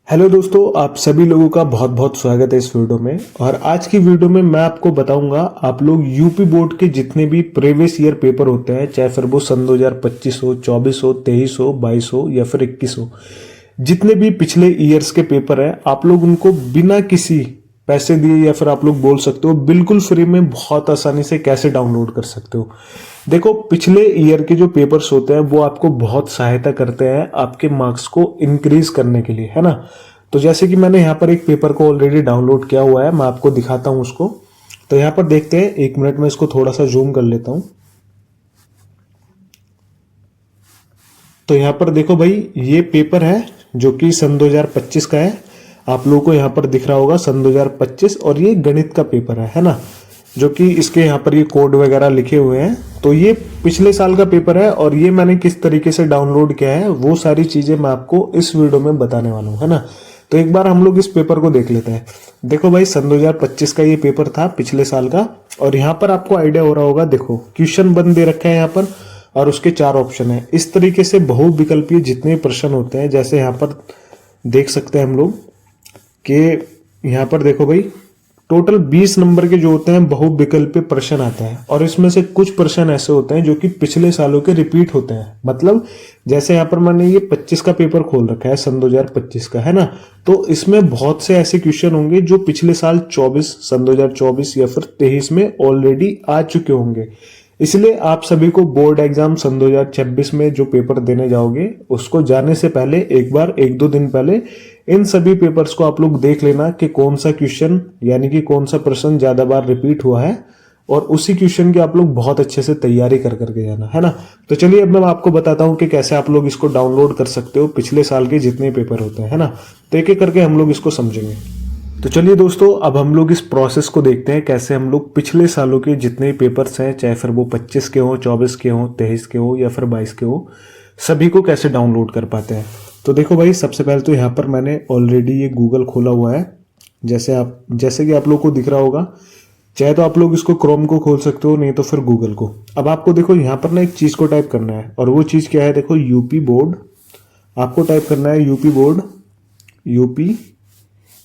Hello दोस्तों, आप सभी लोगों का बहुत बहुत स्वागत है इस वीडियो में। और आज की वीडियो में मैं आपको बताऊंगा आप लोग यूपी बोर्ड के जितने भी प्रीवियस ईयर पेपर होते हैं, चाहे फिर वो सन 2025 हो, 24 हो, 23 हो, 22 हो या फिर 21 हो, जितने भी पिछले ईयर्स के पेपर हैं आप लोग उनको बिना किसी पैसे दिए या फिर आप लोग बोल सकते हो बिल्कुल फ्री में बहुत आसानी से कैसे डाउनलोड कर सकते हो। देखो, पिछले ईयर के जो पेपर्स होते हैं वो आपको बहुत सहायता करते हैं आपके मार्क्स को इंक्रीज करने के लिए, है ना। तो जैसे कि मैंने यहाँ पर एक पेपर को ऑलरेडी डाउनलोड किया हुआ है, मैं आपको दिखाता हूँ उसको। तो यहाँ पर देखते हैं, एक मिनट में इसको थोड़ा सा जूम कर लेता हूँ। तो यहाँ पर देखो भाई, ये पेपर है जो कि सन 2025 का है। आप लोगों को यहाँ पर दिख रहा होगा सन 2025, और ये गणित का पेपर है ना, जो कि इसके यहाँ पर ये कोड वगैरह लिखे हुए हैं। तो ये पिछले साल का पेपर है, और ये मैंने किस तरीके से डाउनलोड किया है वो सारी चीजें मैं आपको इस वीडियो में बताने वाला हूँ, है ना। तो एक बार हम लोग इस पेपर को देख लेते हैं। देखो भाई, सन 2025 का ये पेपर था, पिछले साल का। और यहाँ पर आपको आइडिया हो रहा होगा, देखो क्वेश्चन बन दे रखा है यहाँ पर, और उसके 4 ऑप्शन है। इस तरीके से बहुविकल्पीय जितने प्रश्न होते हैं, जैसे यहाँ पर देख सकते हैं हम लोग कि यहाँ पर देखो भाई, टोटल 20 नंबर के जो होते हैं बहुविकल्पीय प्रश्न आता है। और इसमें से कुछ प्रश्न ऐसे होते हैं जो कि पिछले सालों के रिपीट होते हैं। मतलब जैसे यहाँ पर मैंने ये 25 का पेपर खोल रखा है, सन 2025 का, है ना। तो इसमें बहुत से ऐसे क्वेश्चन होंगे जो पिछले साल 24, सन 2024 या फिर 23 में ऑलरेडी आ चुके होंगे। इसलिए आप सभी को बोर्ड एग्जाम सन 2026 में जो पेपर देने जाओगे, उसको जाने से पहले एक बार 1-2 दिन पहले इन सभी पेपर्स को आप लोग देख लेना कि कौन सा क्वेश्चन यानी कि कौन सा प्रश्न ज्यादा बार रिपीट हुआ है, और उसी क्वेश्चन की आप लोग बहुत अच्छे से तैयारी कर करके जाना, है ना। तो चलिए अब मैं आपको बताता हूं कि कैसे आप लोग इसको डाउनलोड कर सकते हो, पिछले साल के जितने पेपर होते हैं, है ना। तो एक एक करके हम लोग इसको समझेंगे। तो चलिए दोस्तों, अब हम लोग इस प्रोसेस को देखते हैं कैसे हम लोग पिछले सालों के जितने पेपर्स हैं, चाहे फिर वो 25 के हो, 24 के हो, 23 के हो या फिर 22 के हो, सभी को कैसे डाउनलोड कर पाते हैं। तो देखो भाई, सबसे पहले तो यहाँ पर मैंने ऑलरेडी ये गूगल खोला हुआ है, जैसे कि आप लोग को दिख रहा होगा। चाहे तो आप लोग इसको क्रोम को खोल सकते हो, नहीं तो फिर गूगल को। अब आपको देखो यहाँ पर ना एक चीज को टाइप करना है, और वो चीज क्या है, देखो यूपी बोर्ड। आपको टाइप करना है UP board,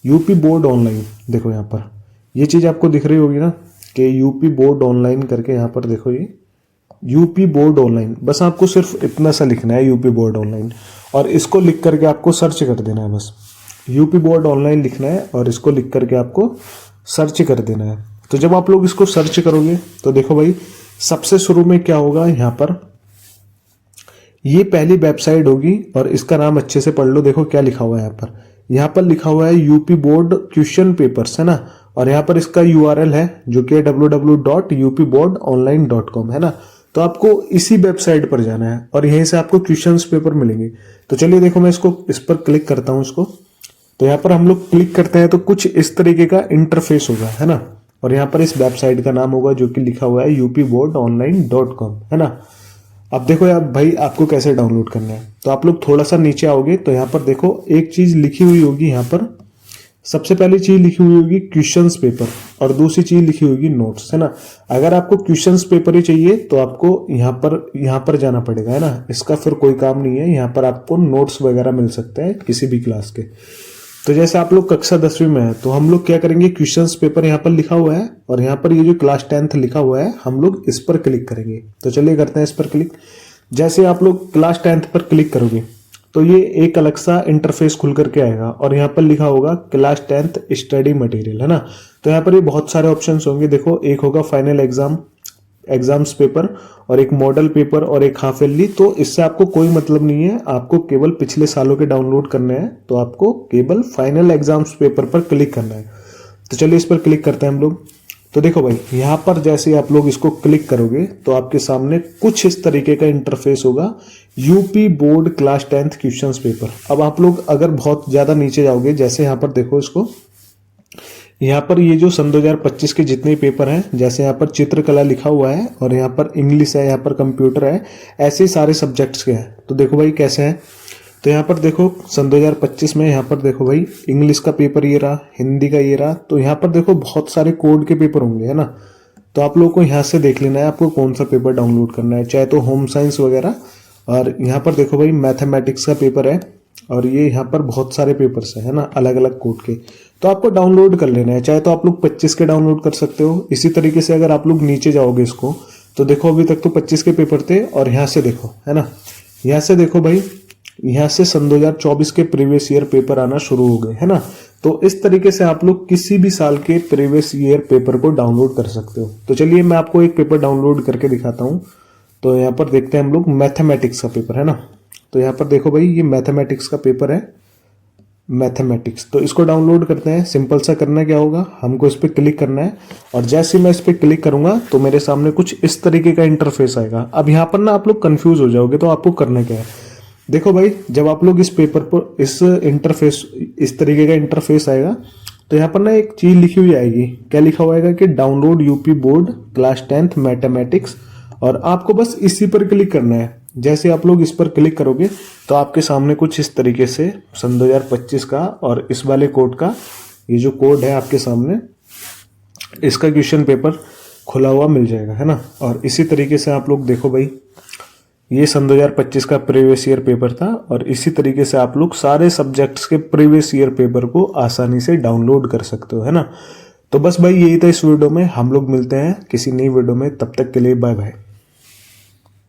UP board online. देखो यहाँ पर ये चीज आपको दिख रही होगी ना कि यूपी बोर्ड ऑनलाइन करके, यहाँ पर देखो ये यूपी बोर्ड ऑनलाइन। बस आपको सिर्फ इतना सा लिखना है, यूपी बोर्ड ऑनलाइन, और इसको लिख करके आपको सर्च कर देना है। बस यूपी बोर्ड ऑनलाइन लिखना है और इसको लिख करके आपको सर्च कर देना है। तो जब आप लोग इसको सर्च करोगे तो देखो भाई, सबसे शुरू में क्या होगा, यहाँ पर ये पहली वेबसाइट होगी, और इसका नाम अच्छे से पढ़ लो। देखो क्या लिखा हुआ है यहाँ पर लिखा हुआ है यूपी बोर्ड क्वेश्चन पेपर्स, है ना। और यहाँ पर इसका यूआरएल है जो कि www.upboardonline.com, है ना। तो आपको इसी वेबसाइट पर जाना है और यहीं से आपको क्वेश्चंस पेपर मिलेंगे। तो चलिए देखो, मैं इस पर क्लिक करता हूं इसको। तो यहाँ पर हम लोग क्लिक करते हैं तो कुछ इस तरीके का इंटरफेस होगा, है ना। और यहाँ पर इस वेबसाइट का नाम होगा जो कि लिखा हुआ है upboardonline.com, है ना। अब देखो यार भाई, आपको कैसे डाउनलोड करना है। तो आप लोग थोड़ा सा नीचे आओगे तो यहाँ पर देखो एक चीज लिखी हुई होगी। यहाँ पर सबसे पहली चीज लिखी हुई होगी क्वेश्चंस पेपर, और दूसरी चीज लिखी होगी नोट्स, है ना। अगर आपको क्वेश्चंस पेपर ही चाहिए तो आपको यहाँ पर जाना पड़ेगा, है ना। इसका फिर कोई काम नहीं है, यहाँ पर आपको नोट्स वगैरह मिल सकते हैं किसी भी क्लास के। तो जैसे आप लोग कक्षा 10वीं में है तो हम लोग क्या करेंगे, क्वेश्चंस पेपर यहाँ पर लिखा हुआ है, और यहाँ पर ये जो क्लास 10th लिखा हुआ है, हम लोग इस पर क्लिक करेंगे। तो चलिए करते हैं इस पर क्लिक। जैसे आप लोग क्लास 10th पर क्लिक करोगे तो ये एक अलग सा इंटरफेस खुल करके आएगा, और यहाँ पर लिखा होगा क्लास 10th स्टडी मटेरियल, है ना। तो यहाँ पर ये बहुत सारे ऑप्शंस होंगे। देखो, एक होगा फाइनल एग्जाम्स पेपर, और एक मॉडल पेपर, और एक हाफ ईयरली। तो इससे आपको कोई मतलब नहीं है, आपको केवल पिछले सालों के डाउनलोड करने हैं। तो आपको केवल फाइनल एग्जाम्स पेपर पर क्लिक करना है। तो चलिए इस पर क्लिक करते हैं हम लोग। तो देखो भाई, यहाँ पर जैसे आप लोग इसको क्लिक करोगे तो आपके सामने कुछ इस तरीके का इंटरफेस होगा, UP board class 10th questions paper. अब आप लोग अगर बहुत ज्यादा नीचे जाओगे, जैसे यहाँ पर देखो इसको, यहाँ पर ये जो सन 2025 के जितने पेपर हैं, जैसे यहाँ पर चित्रकला लिखा हुआ है, और यहाँ पर इंग्लिश है, यहाँ पर कंप्यूटर है, ऐसे सारे सब्जेक्ट्स के हैं। तो देखो भाई कैसे हैं। तो यहाँ पर देखो सन 2025 में यहाँ पर देखो भाई, इंग्लिश का पेपर ये रहा, हिंदी का ये रहा। तो यहाँ पर देखो बहुत सारे कोड के पेपर होंगे, है ना। तो आप लोगों को यहाँ से देख लेना है आपको कौन सा पेपर डाउनलोड करना है, चाहे तो होम साइंस वगैरह। और यहाँ पर देखो भाई मैथमेटिक्स का पेपर है, और ये यहाँ पर बहुत सारे पेपर्स है ना, अलग अलग कोड के। तो आपको डाउनलोड कर लेना है, चाहे तो आप लोग 25 के डाउनलोड कर सकते हो। इसी तरीके से अगर आप लोग नीचे जाओगे इसको, तो देखो अभी तक तो 25 के पेपर थे, और यहाँ से देखो है ना, यहाँ से देखो भाई, यहाँ से सन 2024 के प्रीवियस ईयर पेपर आना शुरू हो गए है ना। तो इस तरीके से आप लोग किसी भी साल के प्रीवियस ईयर पेपर को डाउनलोड कर सकते हो। तो चलिए मैं आपको एक पेपर डाउनलोड करके दिखाता हूँ। तो यहाँ पर देखते हैं हम लोग मैथमेटिक्स का पेपर है ना। तो यहाँ पर देखो भाई, ये मैथमेटिक्स का पेपर है, मैथमेटिक्स। तो इसको डाउनलोड करते हैं। सिंपल सा करना क्या होगा, हमको इस पर क्लिक करना है, और जैसे ही मैं इस पर क्लिक करूंगा तो मेरे सामने कुछ इस तरीके का इंटरफेस आएगा। अब यहाँ पर ना आप लोग कंफ्यूज हो जाओगे, तो आपको करना क्या है, देखो भाई, जब आप लोग इस पेपर पर इस इंटरफेस, इस तरीके का इंटरफेस आएगा, तो यहाँ पर ना एक चीज लिखी हुई आएगी। क्या लिखा हुआ आएगा कि download UP board class 10th mathematics, और आपको बस इसी पर क्लिक करना है। जैसे आप लोग इस पर क्लिक करोगे तो आपके सामने कुछ इस तरीके से सन 2025 का और इस वाले कोड का, ये जो कोड है आपके सामने, इसका क्वेश्चन पेपर खुला हुआ मिल जाएगा है ना। और इसी तरीके से आप लोग देखो भाई, ये सन 2025 का प्रीवियस ईयर पेपर था, और इसी तरीके से आप लोग सारे सब्जेक्ट्स के प्रीवियस ईयर पेपर को आसानी से डाउनलोड कर सकते हो है ना। तो बस भाई यही था इस वीडियो में। हम लोग मिलते हैं किसी नई वीडियो में, तब तक के लिए बाय बाय।